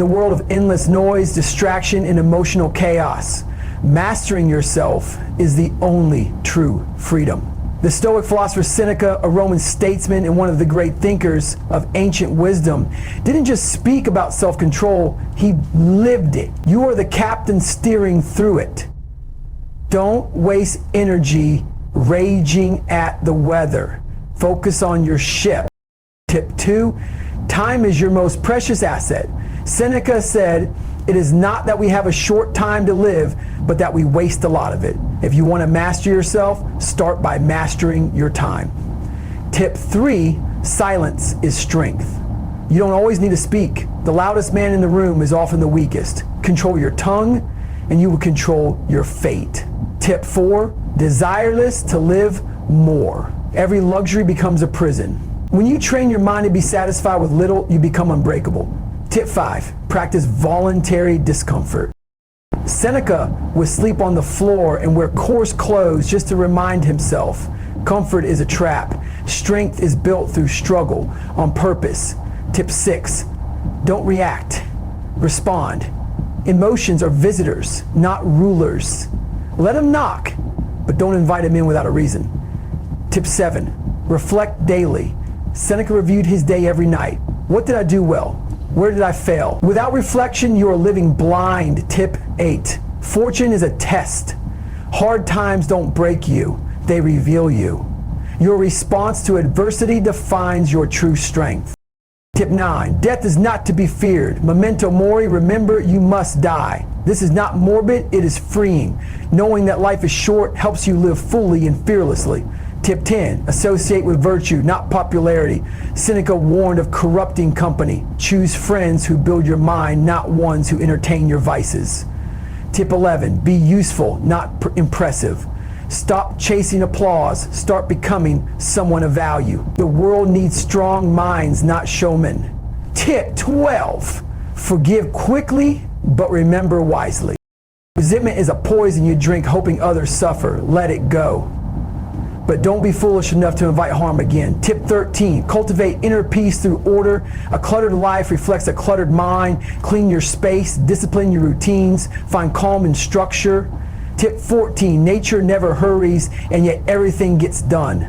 the world of endless noise, distraction, and emotional chaos, mastering yourself is the only true freedom. The Stoic philosopher Seneca, a Roman statesman and one of the great thinkers of ancient wisdom, didn't just speak about self-control, he lived it. You are the captain steering through it. Don't waste energy raging at the weather. Focus on your ship. Tip 2, time is your most precious asset. Seneca said, "It is not that we have a short time to live, but that we waste a lot of it." If you want to master yourself, start by mastering your time. Tip 3, silence is strength. You don't always need to speak. The loudest man in the room is often the weakest. Control your tongue, and you will control your fate. Tip 4, desireless to live more. Every luxury becomes a prison. When you train your mind to be satisfied with little, you become unbreakable. Tip 5, practice voluntary discomfort. Seneca would sleep on the floor and wear coarse clothes just to remind himself, comfort is a trap. Strength is built through struggle, on purpose. Tip 6, don't react, respond. Emotions are visitors, not rulers. Let them knock, but don't invite them in without a reason. Tip 7, reflect daily. Seneca reviewed his day every night. What did I do well? Where did I fail? Without reflection, you are living blind. Tip 8, fortune is a test. Hard times don't break you, they reveal you. Your response to adversity defines your true strength. Tip 9, death is not to be feared. Memento mori, remember you must die. This is not morbid, it is freeing. Knowing that life is short helps you live fully and fearlessly. Tip 10, associate with virtue, not popularity. Seneca warned of corrupting company. Choose friends who build your mind, not ones who entertain your vices. Tip 11, be useful, not impressive. Stop chasing applause, start becoming someone of value. The world needs strong minds, not showmen. Tip 12, forgive quickly, but remember wisely. Resentment is a poison you drink hoping others suffer. Let it go. But don't be foolish enough to invite harm again. Tip 13, cultivate inner peace through order. A cluttered life reflects a cluttered mind. Clean your space, discipline your routines, find calm and structure. Tip 14, nature never hurries, and yet everything gets done.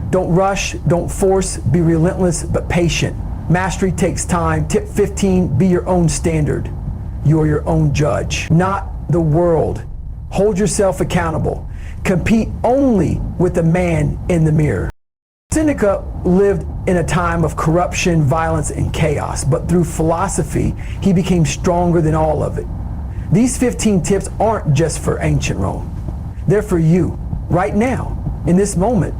Don't rush, don't force, be relentless but patient. Mastery takes time. Tip 15, be your own standard. You are your own judge, not the world. Hold yourself accountable. Compete only with the man in the mirror. Seneca lived in a time of corruption, violence, and chaos, but through philosophy, he became stronger than all of it. These 15 tips aren't just for ancient Rome. They're for you, right now, in this moment.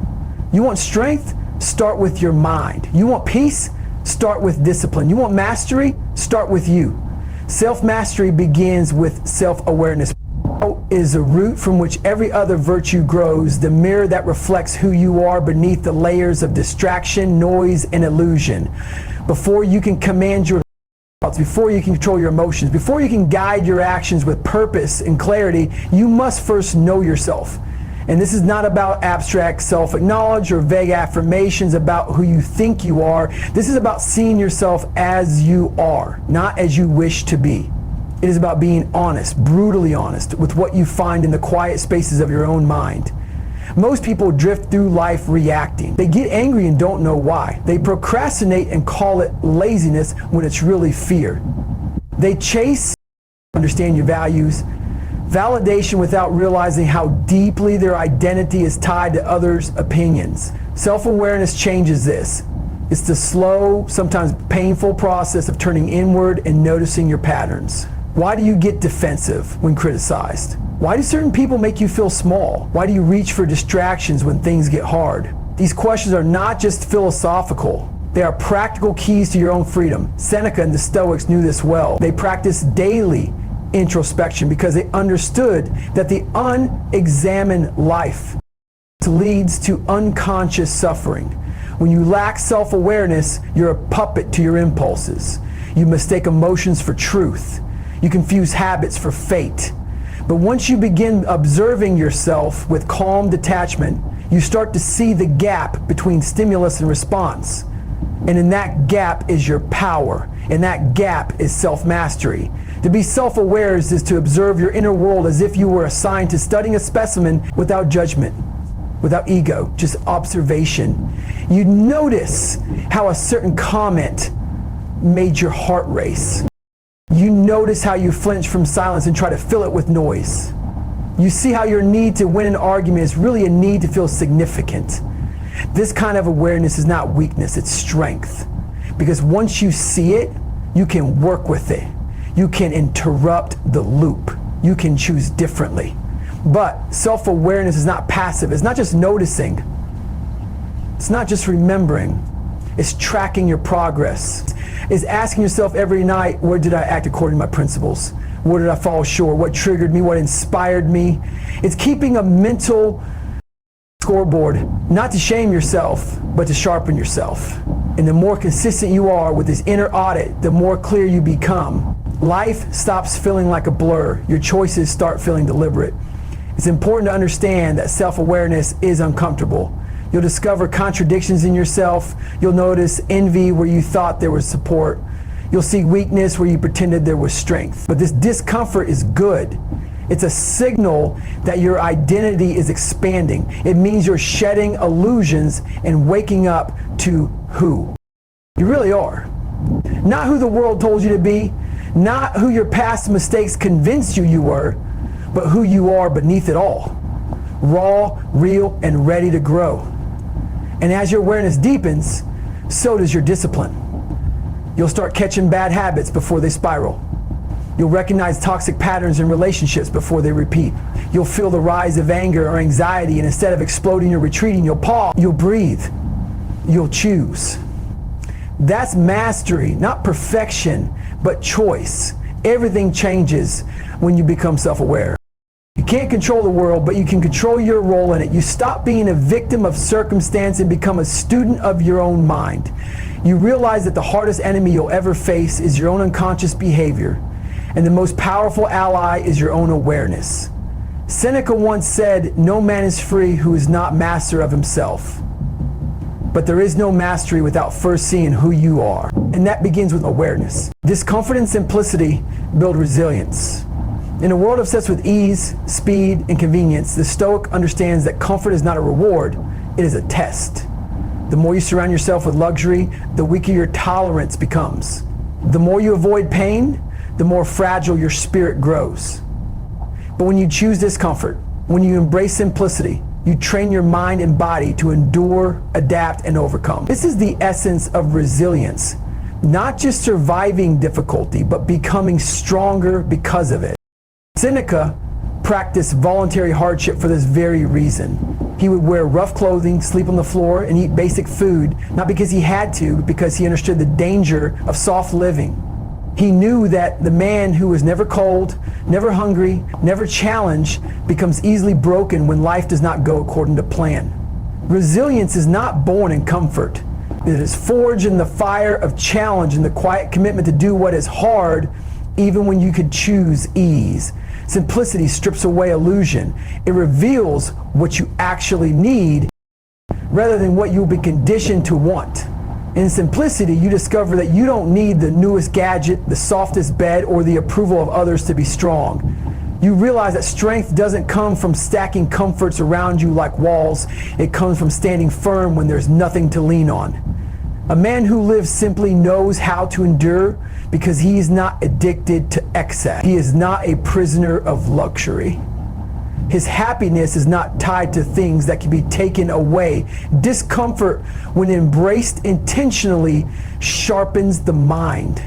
You want strength? Start with your mind. You want peace? Start with discipline. You want mastery? Start with you. Self-mastery begins with self-awareness. Is the root from which every other virtue grows, the mirror that reflects who you are beneath the layers of distraction, noise, and illusion. Before you can command your thoughts, before you can control your emotions, before you can guide your actions with purpose and clarity, you must first know yourself. And this is not about abstract self-acknowledge or vague affirmations about who you think you are. This is about seeing yourself as you are, not as you wish to be. It is about being honest, brutally honest, with what you find in the quiet spaces of your own mind. Most people drift through life reacting. They get angry and don't know why. They procrastinate and call it laziness when it's really fear. They chase, understand your values, validation without realizing how deeply their identity is tied to others' opinions. Self-awareness changes this. It's the slow, sometimes painful process of turning inward and noticing your patterns. Why do you get defensive when criticized? Why do certain people make you feel small? Why do you reach for distractions when things get hard? These questions are not just philosophical. They are practical keys to your own freedom. Seneca and the Stoics knew this well. They practiced daily introspection because they understood that the unexamined life leads to unconscious suffering. When you lack self-awareness, you're a puppet to your impulses. You mistake emotions for truth. You confuse habits for fate. But once you begin observing yourself with calm detachment, you start to see the gap between stimulus and response. And in that gap is your power. And that gap is self-mastery. To be self-aware is to observe your inner world as if you were assigned to studying a specimen without judgment, without ego, just observation. You notice how a certain comment made your heart race. You notice how you flinch from silence and try to fill it with noise. You see how your need to win an argument is really a need to feel significant. This kind of awareness is not weakness, it's strength. Because once you see it, you can work with it. You can interrupt the loop. You can choose differently. But self-awareness is not passive. It's not just noticing. It's not just remembering. It's tracking your progress. It's asking yourself every night, where did I act according to my principles? Where did I fall short? What triggered me? What inspired me? It's keeping a mental scoreboard, not to shame yourself, but to sharpen yourself. And the more consistent you are with this inner audit, the more clear you become. Life stops feeling like a blur. Your choices start feeling deliberate. It's important to understand that self-awareness is uncomfortable. You'll discover contradictions in yourself. You'll notice envy where you thought there was support. You'll see weakness where you pretended there was strength. But this discomfort is good. It's a signal that your identity is expanding. It means you're shedding illusions and waking up to who you really are. Not who the world told you to be, not who your past mistakes convinced you were, but who you are beneath it all. Raw, real, and ready to grow. And as your awareness deepens, so does your discipline. You'll start catching bad habits before they spiral. You'll recognize toxic patterns in relationships before they repeat. You'll feel the rise of anger or anxiety, and instead of exploding or retreating, you'll pause, you'll breathe, you'll choose. That's mastery, not perfection, but choice. Everything changes when you become self-aware. You can't control the world, but you can control your role in it. You stop being a victim of circumstance and become a student of your own mind. You realize that the hardest enemy you'll ever face is your own unconscious behavior, and the most powerful ally is your own awareness. Seneca once said, "No man is free who is not master of himself." But there is no mastery without first seeing who you are. And that begins with awareness. Discomfort and simplicity build resilience. In a world obsessed with ease, speed, and convenience, the Stoic understands that comfort is not a reward, it is a test. The more you surround yourself with luxury, the weaker your tolerance becomes. The more you avoid pain, the more fragile your spirit grows. But when you choose discomfort, when you embrace simplicity, you train your mind and body to endure, adapt, and overcome. This is the essence of resilience. Not just surviving difficulty, but becoming stronger because of it. Seneca practiced voluntary hardship for this very reason. He would wear rough clothing, sleep on the floor, and eat basic food, not because he had to, but because he understood the danger of soft living. He knew that the man who was never cold, never hungry, never challenged, becomes easily broken when life does not go according to plan. Resilience is not born in comfort. It is forged in the fire of challenge and the quiet commitment to do what is hard, even when you could choose ease. Simplicity strips away illusion. It reveals what you actually need rather than what you'll be conditioned to want. In simplicity, you discover that you don't need the newest gadget, the softest bed, or the approval of others to be strong. You realize that strength doesn't come from stacking comforts around you like walls. It comes from standing firm when there's nothing to lean on. A man who lives simply knows how to endure because he is not addicted to excess. He is not a prisoner of luxury. His happiness is not tied to things that can be taken away. Discomfort, when embraced intentionally, sharpens the mind.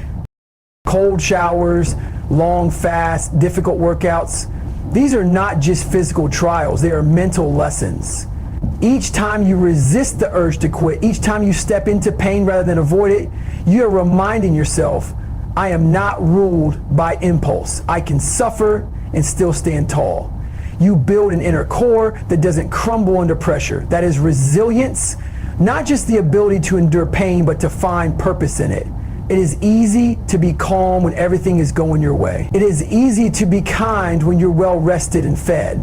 Cold showers, long fasts, difficult workouts, these are not just physical trials, they are mental lessons. Each time you resist the urge to quit, each time you step into pain rather than avoid it, you are reminding yourself, I am not ruled by impulse. I can suffer and still stand tall. You build an inner core that doesn't crumble under pressure. That is resilience, not just the ability to endure pain, but to find purpose in it. It is easy to be calm when everything is going your way. It is easy to be kind when you're well rested and fed.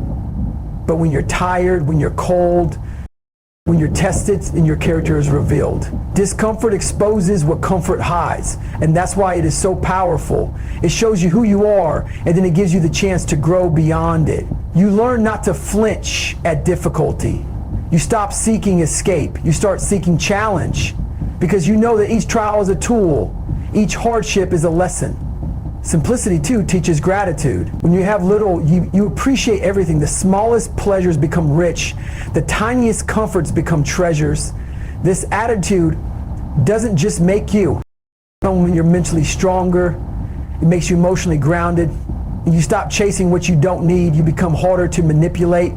But when you're tired, when you're cold, When you're tested and your character is revealed. Discomfort exposes what comfort hides, and that's why it is so powerful. It shows you who you are, and then it gives you the chance to grow beyond it. You learn not to flinch at difficulty. You stop seeking escape. You start seeking challenge, because you know that each trial is a tool. Each hardship is a lesson. Simplicity, too, teaches gratitude. When you have little, you appreciate everything. The smallest pleasures become rich. The tiniest comforts become treasures. This attitude doesn't just make you. When you're mentally stronger, it makes you emotionally grounded. You stop chasing what you don't need. You become harder to manipulate.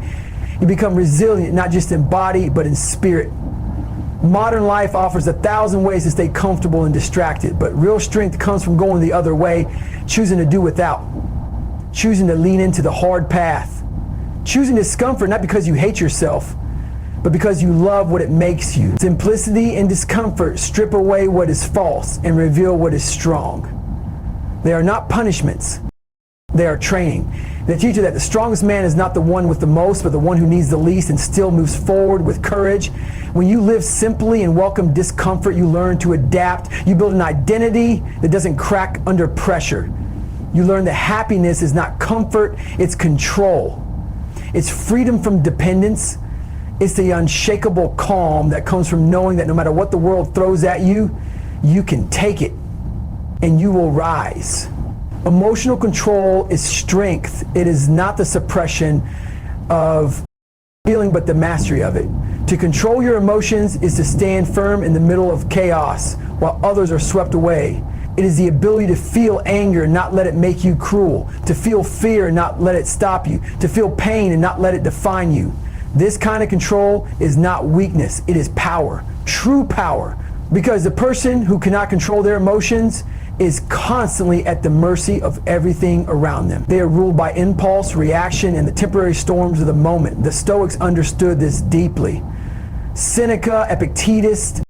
You become resilient, not just in body, but in spirit. Modern life offers 1,000 ways to stay comfortable and distracted, but real strength comes from going the other way, choosing to do without, choosing to lean into the hard path, choosing discomfort not because you hate yourself, but because you love what it makes you. Simplicity and discomfort strip away what is false and reveal what is strong. They are not punishments. They are training. They teach you that the strongest man is not the one with the most, but the one who needs the least and still moves forward with courage. When you live simply and welcome discomfort, you learn to adapt. You build an identity that doesn't crack under pressure. You learn that happiness is not comfort, it's control. It's freedom from dependence. It's the unshakable calm that comes from knowing that no matter what the world throws at you, you can take it and you will rise. Emotional control is strength. It is not the suppression of feeling, but the mastery of it. To control your emotions is to stand firm in the middle of chaos while others are swept away. It is the ability to feel anger and not let it make you cruel, to feel fear and not let it stop you, to feel pain and not let it define you. This kind of control is not weakness, it is power, true power. Because the person who cannot control their emotions is constantly at the mercy of everything around them. They are ruled by impulse, reaction, and the temporary storms of the moment. The Stoics understood this deeply. Seneca, Epictetus,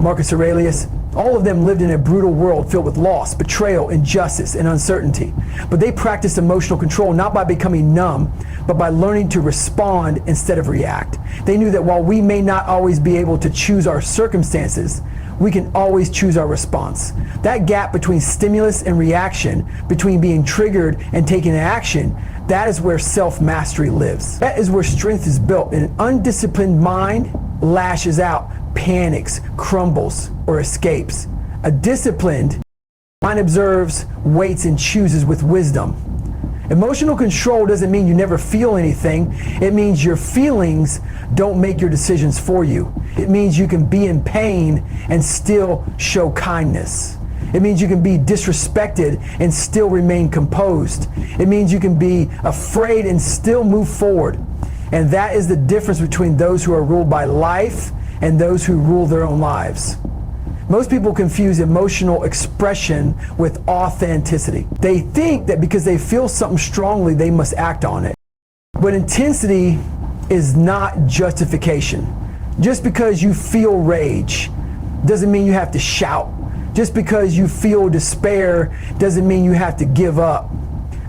Marcus Aurelius, all of them lived in a brutal world filled with loss, betrayal, injustice, and uncertainty. But they practiced emotional control not by becoming numb, but by learning to respond instead of react. They knew that while we may not always be able to choose our circumstances, we can always choose our response. That gap between stimulus and reaction, between being triggered and taking action, that is where self-mastery lives. That is where strength is built. An undisciplined mind lashes out, panics, crumbles, or escapes. A disciplined mind observes, waits, and chooses with wisdom. Emotional control doesn't mean you never feel anything. It means your feelings don't make your decisions for you. It means you can be in pain and still show kindness. It means you can be disrespected and still remain composed. It means you can be afraid and still move forward. And that is the difference between those who are ruled by life and those who rule their own lives. Most people confuse emotional expression with authenticity. They think that because they feel something strongly, they must act on it. But intensity is not justification. Just because you feel rage doesn't mean you have to shout. Just because you feel despair doesn't mean you have to give up.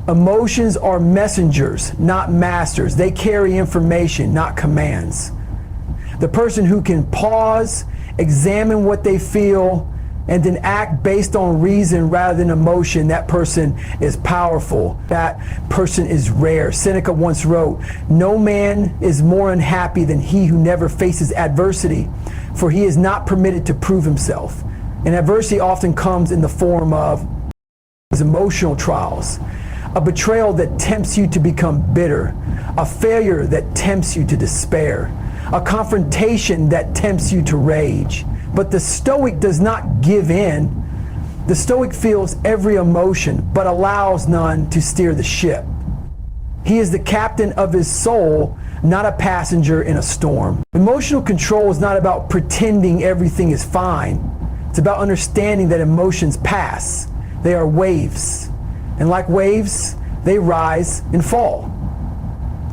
Emotions are messengers, not masters. They carry information, not commands. The person who can pause, examine what they feel, and then act based on reason rather than emotion, that person is powerful. That person is rare. Seneca once wrote, "No man is more unhappy than he who never faces adversity, for he is not permitted to prove himself." And adversity often comes in the form of emotional trials, a betrayal that tempts you to become bitter, a failure that tempts you to despair, a confrontation that tempts you to rage. But the Stoic does not give in. The Stoic feels every emotion, but allows none to steer the ship. He is the captain of his soul, not a passenger in a storm. Emotional control is not about pretending everything is fine. It's about understanding that emotions pass. They are waves. And like waves, they rise and fall.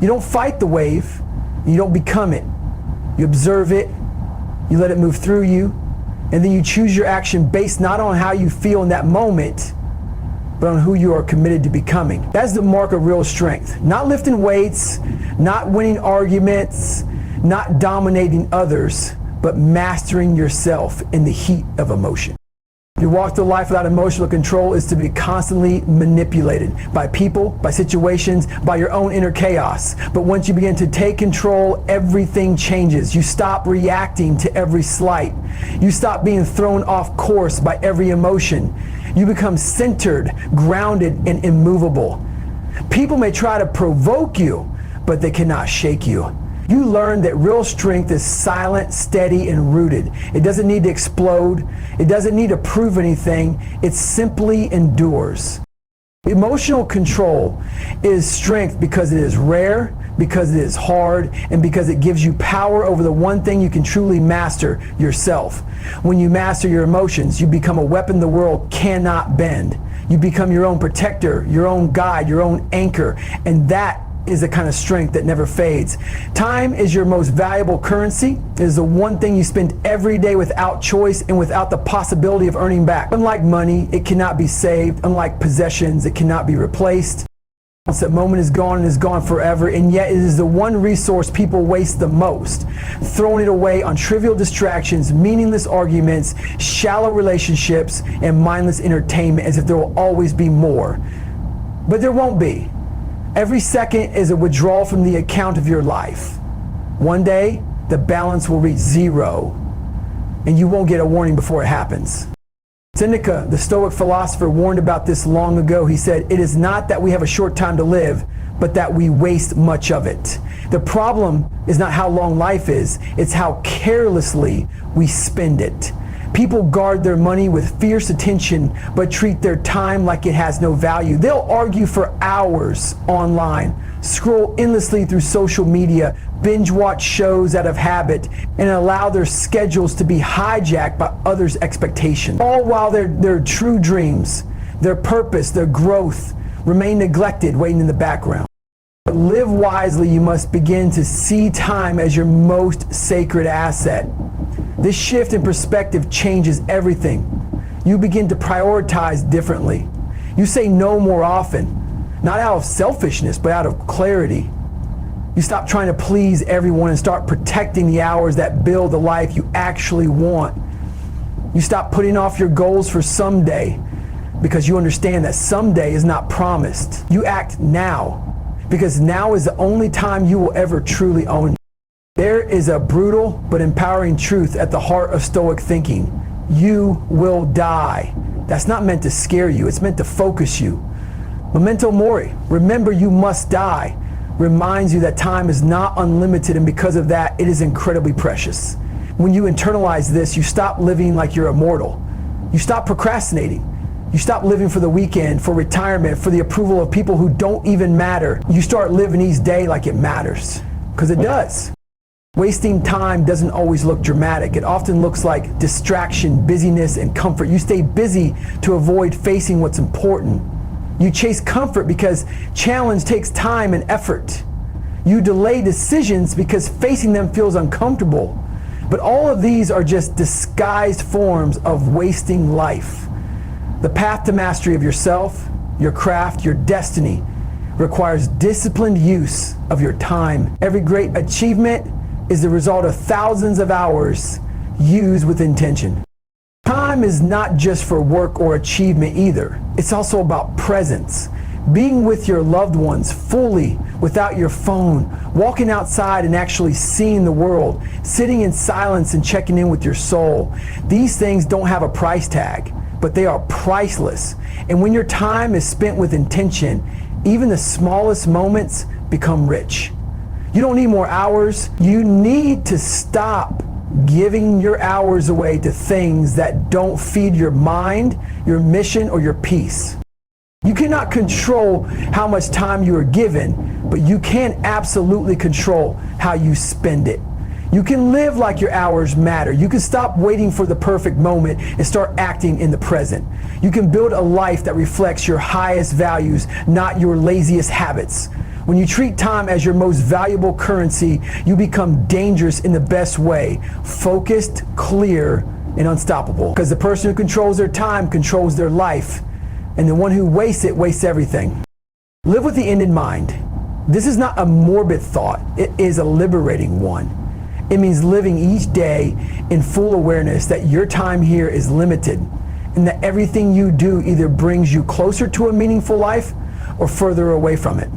You don't fight the wave. You don't become it. You observe it, you let it move through you, and then you choose your action based not on how you feel in that moment, but on who you are committed to becoming. That's the mark of real strength. Not lifting weights, not winning arguments, not dominating others, but mastering yourself in the heat of emotion. Your walk through life without emotional control is to be constantly manipulated by people, by situations, by your own inner chaos. But once you begin to take control, everything changes. You stop reacting to every slight. You stop being thrown off course by every emotion. You become centered, grounded, and immovable. People may try to provoke you, but they cannot shake you. You learn that real strength is silent, steady, and rooted. It doesn't need to explode. It doesn't need to prove anything. It simply endures. Emotional control is strength because it is rare, because it is hard, and because it gives you power over the one thing you can truly master, yourself. When you master your emotions, you become a weapon the world cannot bend. You become your own protector, your own guide, your own anchor, and that is the kind of strength that never fades. Time is your most valuable currency. It is the one thing you spend every day without choice and without the possibility of earning back. Unlike money, it cannot be saved. Unlike possessions, it cannot be replaced. Once that moment is gone and is gone forever, and yet it is the one resource people waste the most, throwing it away on trivial distractions, meaningless arguments, shallow relationships, and mindless entertainment as if there will always be more. But there won't be. Every second is a withdrawal from the account of your life. One day, the balance will reach zero, and you won't get a warning before it happens. Seneca, the Stoic philosopher, warned about this long ago. He said, "It is not that we have a short time to live, but that we waste much of it." The problem is not how long life is, it's how carelessly we spend it. People guard their money with fierce attention, but treat their time like it has no value. They'll argue for hours online, scroll endlessly through social media, binge watch shows out of habit, and allow their schedules to be hijacked by others' expectations. All while their true dreams, their purpose, their growth remain neglected, waiting in the background. But live wisely, you must begin to see time as your most sacred asset. This shift in perspective changes everything. You begin to prioritize differently. You say no more often, not out of selfishness, but out of clarity. You stop trying to please everyone and start protecting the hours that build the life you actually want. You stop putting off your goals for someday because you understand that someday is not promised. You act now because now is the only time you will ever truly own. There is a brutal but empowering truth at the heart of Stoic thinking. You will die. That's not meant to scare you, it's meant to focus you. Memento mori, remember you must die, reminds you that time is not unlimited, and because of that, it is incredibly precious. When you internalize this, you stop living like you're immortal. You stop procrastinating. You stop living for the weekend, for retirement, for the approval of people who don't even matter. You start living each day like it matters, because it does. Wasting time doesn't always look dramatic. It often looks like distraction, busyness, and comfort. You stay busy to avoid facing what's important. You chase comfort because challenge takes time and effort. You delay decisions because facing them feels uncomfortable. But all of these are just disguised forms of wasting life. The path to mastery of yourself, your craft, your destiny requires disciplined use of your time. Every great achievement is the result of thousands of hours used with intention. Time is not just for work or achievement either. It's also about presence. Being with your loved ones fully without your phone, walking outside and actually seeing the world, sitting in silence and checking in with your soul. These things don't have a price tag, but they are priceless. And when your time is spent with intention, even the smallest moments become rich. You don't need more hours. You need to stop giving your hours away to things that don't feed your mind, your mission, or your peace. You cannot control how much time you are given, but you can absolutely control how you spend it. You can live like your hours matter. You can stop waiting for the perfect moment and start acting in the present. You can build a life that reflects your highest values, not your laziest habits. When you treat time as your most valuable currency, you become dangerous in the best way, focused, clear, and unstoppable. Because the person who controls their time controls their life, and the one who wastes it wastes everything. Live with the end in mind. This is not a morbid thought, it is a liberating one. It means living each day in full awareness that your time here is limited and that everything you do either brings you closer to a meaningful life or further away from it.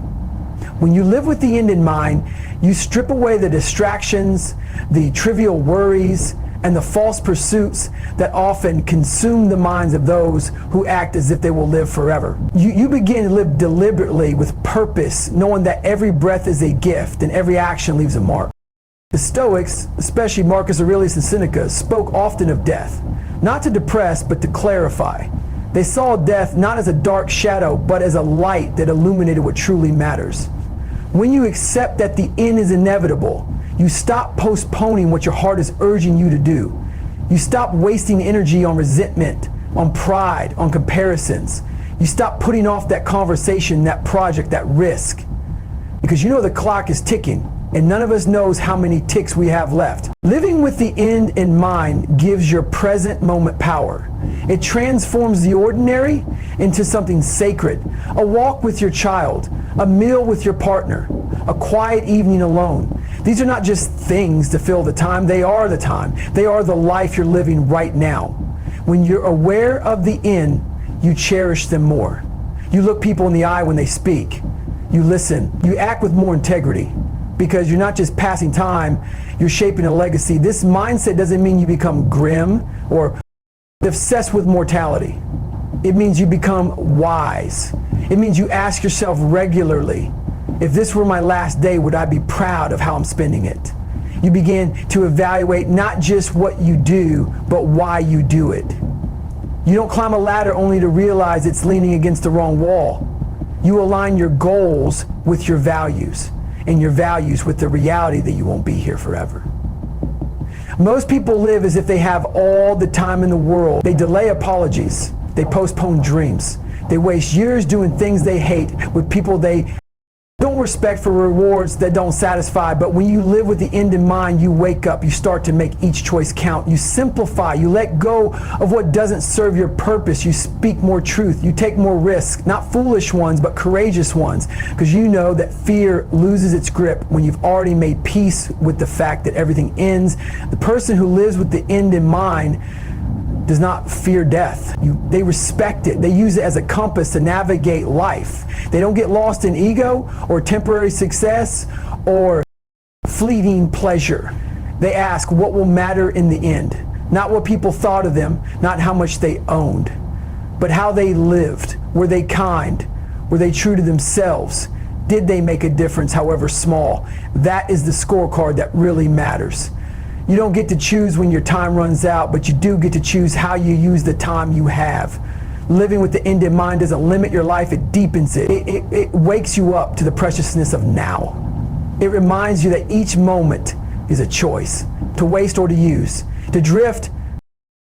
When you live with the end in mind, you strip away the distractions, the trivial worries, and the false pursuits that often consume the minds of those who act as if they will live forever. You begin to live deliberately with purpose, knowing that every breath is a gift and every action leaves a mark. The Stoics, especially Marcus Aurelius and Seneca, spoke often of death, not to depress, but to clarify. They saw death not as a dark shadow, but as a light that illuminated what truly matters. When you accept that the end is inevitable, you stop postponing what your heart is urging you to do. You stop wasting energy on resentment, on pride, on comparisons. You stop putting off that conversation, that project, that risk. Because you know the clock is ticking, and none of us knows how many ticks we have left. Living with the end in mind gives your present moment power. It transforms the ordinary into something sacred. A walk with your child, a meal with your partner, a quiet evening alone. These are not just things to fill the time, they are the time. They are the life you're living right now. When you're aware of the end, you cherish them more. You look people in the eye when they speak. You listen. You act with more integrity. Because you're not just passing time, you're shaping a legacy. This mindset doesn't mean you become grim or obsessed with mortality. It means you become wise. It means you ask yourself regularly, if this were my last day, would I be proud of how I'm spending it? You begin to evaluate not just what you do, but why you do it. You don't climb a ladder only to realize it's leaning against the wrong wall. You align your goals with your values, and your values with the reality that you won't be here forever. Most people live as if they have all the time in the world. They delay apologies. They postpone dreams. They waste years doing things they hate with people they don't respect for rewards that don't satisfy. But when you live with the end in mind, you wake up, you start to make each choice count. You simplify, you let go of what doesn't serve your purpose. You speak more truth. You take more risks, not foolish ones, but courageous ones. Because you know that fear loses its grip when you've already made peace with the fact that everything ends. The person who lives with the end in mind does not fear death. They respect it. They use it as a compass to navigate life. They don't get lost in ego or temporary success or fleeting pleasure. They ask what will matter in the end. Not what people thought of them, not how much they owned, but how they lived. Were they kind? Were they true to themselves? Did they make a difference, however small? That is the scorecard that really matters. You don't get to choose when your time runs out, but you do get to choose how you use the time you have. Living with the end in mind doesn't limit your life, it deepens it. It wakes you up to the preciousness of now. It reminds you that each moment is a choice, to waste or to use, to drift,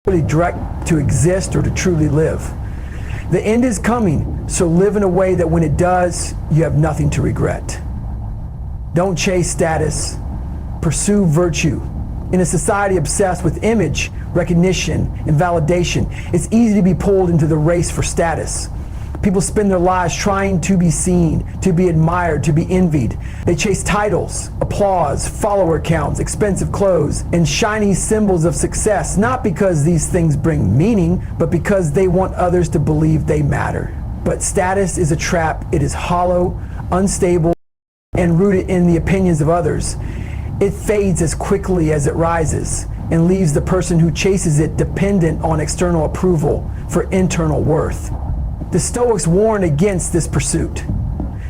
really direct, to exist or to truly live. The end is coming, so live in a way that when it does, you have nothing to regret. Don't chase status, pursue virtue. In a society obsessed with image, recognition, and validation, it's easy to be pulled into the race for status. People spend their lives trying to be seen, to be admired, to be envied. They chase titles, applause, follower counts, expensive clothes, and shiny symbols of success, not because these things bring meaning, but because they want others to believe they matter. But status is a trap. It is hollow, unstable, and rooted in the opinions of others. It fades as quickly as it rises and leaves the person who chases it dependent on external approval for internal worth. The Stoics warned against this pursuit.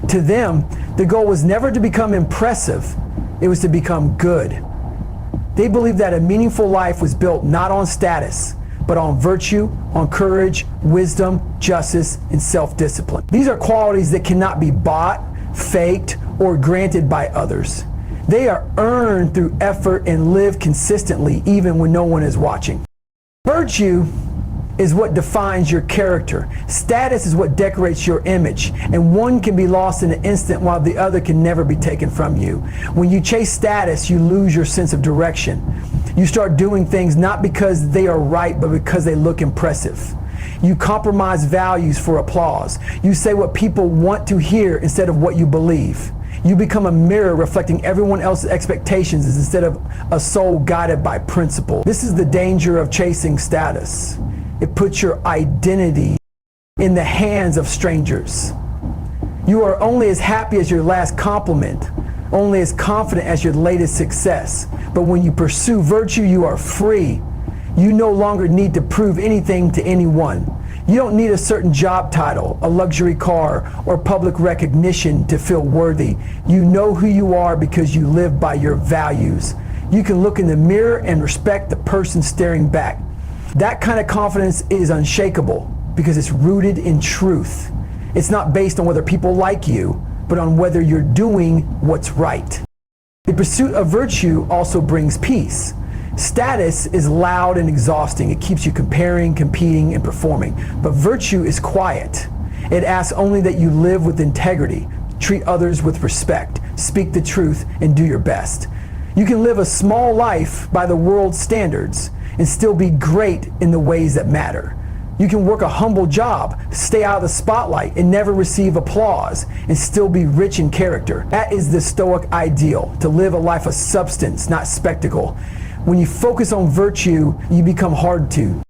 To them, the goal was never to become impressive, it was to become good. They believed that a meaningful life was built not on status, but on virtue, on courage, wisdom, justice, and self-discipline. These are qualities that cannot be bought, faked, or granted by others. They are earned through effort and lived consistently even when no one is watching. Virtue is what defines your character. Status is what decorates your image, and one can be lost in an instant while the other can never be taken from you. When you chase status, you lose your sense of direction. You start doing things not because they are right, but because they look impressive. You compromise values for applause. You say what people want to hear instead of what you believe. You become a mirror reflecting everyone else's expectations instead of a soul guided by principle. This is the danger of chasing status. It puts your identity in the hands of strangers. You are only as happy as your last compliment, only as confident as your latest success. But when you pursue virtue, you are free. You no longer need to prove anything to anyone. You don't need a certain job title, a luxury car, or public recognition to feel worthy. You know who you are because you live by your values. You can look in the mirror and respect the person staring back. That kind of confidence is unshakable because it's rooted in truth. It's not based on whether people like you, but on whether you're doing what's right. The pursuit of virtue also brings peace. Status is loud and exhausting. It keeps you comparing, competing, and performing. But virtue is quiet. It asks only that you live with integrity, treat others with respect, speak the truth, and do your best. You can live a small life by the world's standards and still be great in the ways that matter. You can work a humble job, stay out of the spotlight, and never receive applause, and still be rich in character. That is the Stoic ideal, to live a life of substance, not spectacle. When you focus on virtue, you become hard to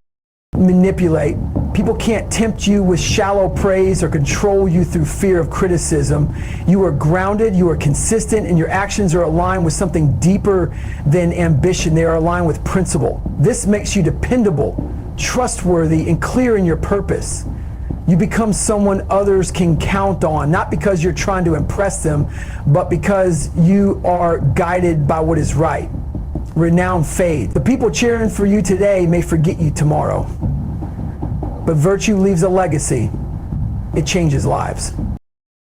manipulate. People can't tempt you with shallow praise or control you through fear of criticism. You are grounded, you are consistent, and your actions are aligned with something deeper than ambition. They are aligned with principle. This makes you dependable, trustworthy, and clear in your purpose. You become someone others can count on, not because you're trying to impress them, but because you are guided by what is right. Renown fades. The people cheering for you today may forget you tomorrow. But virtue leaves a legacy. It changes lives.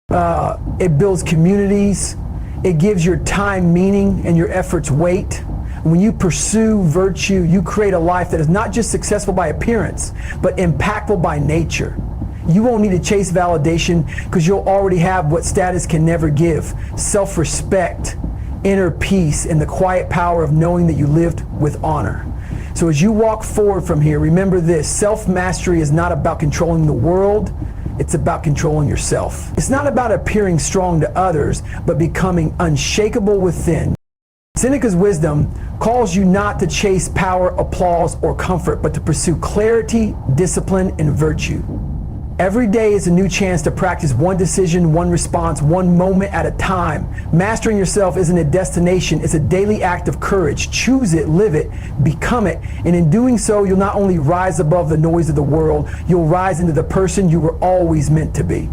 It builds communities. It gives your time meaning and your efforts weight. When you pursue virtue, you create a life that is not just successful by appearance, but impactful by nature. You won't need to chase validation because you'll already have what status can never give: self-respect, inner peace, and the quiet power of knowing that you lived with honor. So as you walk forward from here, remember this: self-mastery is not about controlling the world, it's about controlling yourself. It's not about appearing strong to others, but becoming unshakable within. Seneca's wisdom calls you not to chase power, applause, or comfort, but to pursue clarity, discipline, and virtue. Every day is a new chance to practice one decision, one response, one moment at a time. Mastering yourself isn't a destination, it's a daily act of courage. Choose it, live it, become it. And in doing so, you'll not only rise above the noise of the world, you'll rise into the person you were always meant to be.